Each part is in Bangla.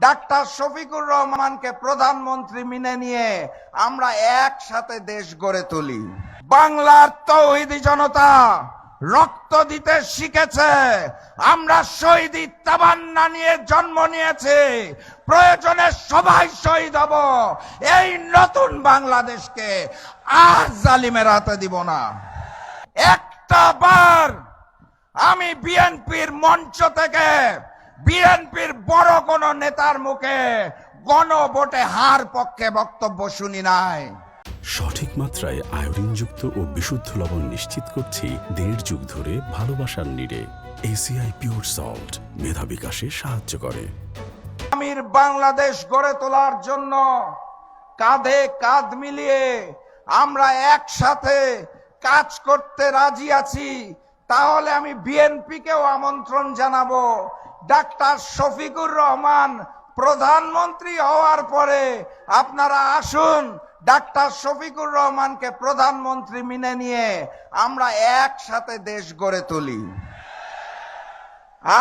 ডাক্তার শফিকুর রহমানকে প্রধানমন্ত্রী মেনে নিয়ে আমরা একসাথে দেশ গড়ে তুলি। বাংলার তৌহিদি জনতা রক্ত দিতে শিখেছে। আমরা শহীদি তামান্না নিয়ে জন্ম নিয়েছি, প্রয়োজনে সবাই শহীদ হব। এই নতুন বাংলাদেশকে আর জালিমের হাতে দিব না। একটা বার আমি বিএনপির মঞ্চ থেকে বিএনপির বড় কোন নেতার মুখে গণভোটে হার পক্ষে বক্তব্য শুনি নাই। সঠিক মাত্রায় আয়োডিনযুক্ত ও বিশুদ্ধ লবণ নিশ্চিত করছি 1.5 যুগ ধরে ভালোবাসার নিড়ে। ACI পিওর সল্ট মেধা বিকাশে সাহায্য করে। আমির বাংলাদেশ গড়ে তোলার জন্য কাঁধে কাঁধ মিলিয়ে আমরা একসাথে কাজ করতে রাজি আছি। তাহলে আমি বিএনপিকেও আমন্ত্রণ জানাবো, ডাক্তার শফিকুর রহমান প্রধানমন্ত্রী হওয়ার পরে আপনারা আসুন, ডাক্তার শফিকুর রহমানকে প্রধানমন্ত্রী মেনে নিয়ে আমরা একসাথে দেশ গড়ে তুলি।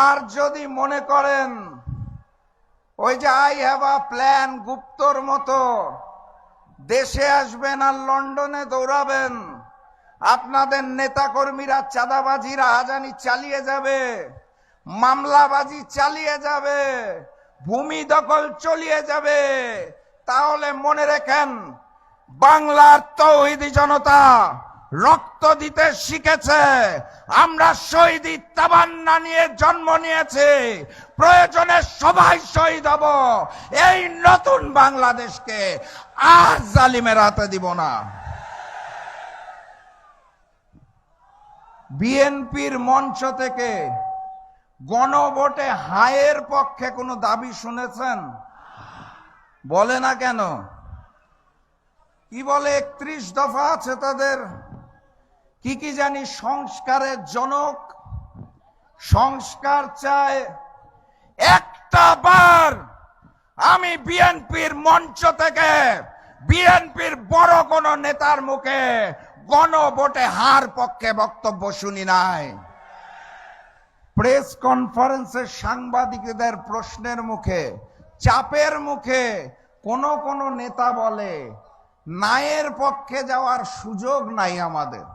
আর যদি মনে করেন ওই যে আই হ্যাভ আ প্ল্যান গুপ্তর মতো দেশে আসবেন আর লন্ডনে দৌড়াবেন, আপনাদের নেতাকর্মীরা চাঁদাবাজির রাহাজানি চালিয়ে যাবে, মামলাবাজি চালিয়ে যাবে, ভূমি দখল চলিয়ে যাবে, তাহলে মনে রাখেন বাংলার তৌহিদি জনতা রক্ত দিতে শিখেছে। আমরা শহীদি তামান্না নিয়ে জন্ম নিয়েছি, প্রয়োজনে সবাই শহীদ হব। এই নতুন বাংলাদেশকে আর জালিমের হাতে দিব না। বিএনপির মঞ্চ থেকে গণভোটে হায়ের পক্ষে কোনো দাবি শুনেছেন? বলে না কেন? কি বলে? 31 দফা আছে তাদের, কি কি জানি, সংস্কারের জনক, সংস্কার চায়। একটা বার আমি বিএনপির মঞ্চ থেকে বিএনপির বড় কোন নেতার মুখে গণভোটে হার পক্ষে বক্তব্য শুনি নাই। প্রেস কনফারেন্সে সাংবাদিকদের প্রশ্নের মুখে, চাপের মুখে কোন কোন নেতা বলে নায়ের পক্ষে যাওয়ার সুযোগ নাই আমাদের,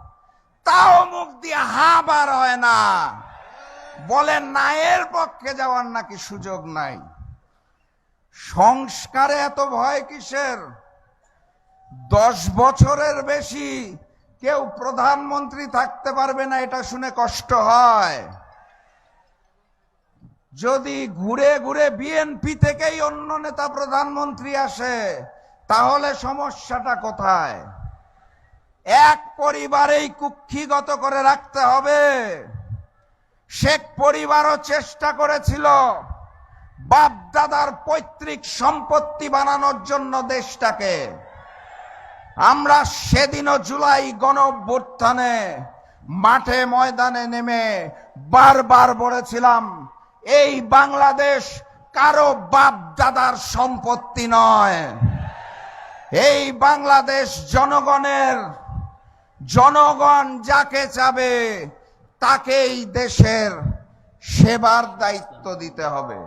তাও মুখ দিয়ে হা বার হয় না, বলে নায়ের পক্ষে যাওয়ার নাকি সুযোগ নাই। সংস্কারে এত ভয় কিসের? 10 বছরের বেশি কেউ প্রধানমন্ত্রী থাকতে পারবে না, এটা শুনে কষ্ট হয়। যদি ঘুরে ঘুরে বিএনপি থেকেই অন্য নেতা প্রধানমন্ত্রী আসে, তাহলে সমস্যাটা কোথায়? এক পরিবারেই কুক্ষিগত করে রাখতে হবে। শেখ পরিবারও চেষ্টা করেছিল বাপ দাদার পৈতৃক সম্পত্তি বানানোর জন্য দেশটাকে। আমরা সেদিনও জুলাই গণঅভ্যুত্থানে মাঠে ময়দানে নেমে বারবার বলেছিলাম, এই বাংলাদেশ কারো বাপ দাদার সম্পত্তি নয়, এই বাংলাদেশ জনগণের। জনগণ যাকে চাবে তাকেই দেশের সেবার দায়িত্ব দিতে হবে।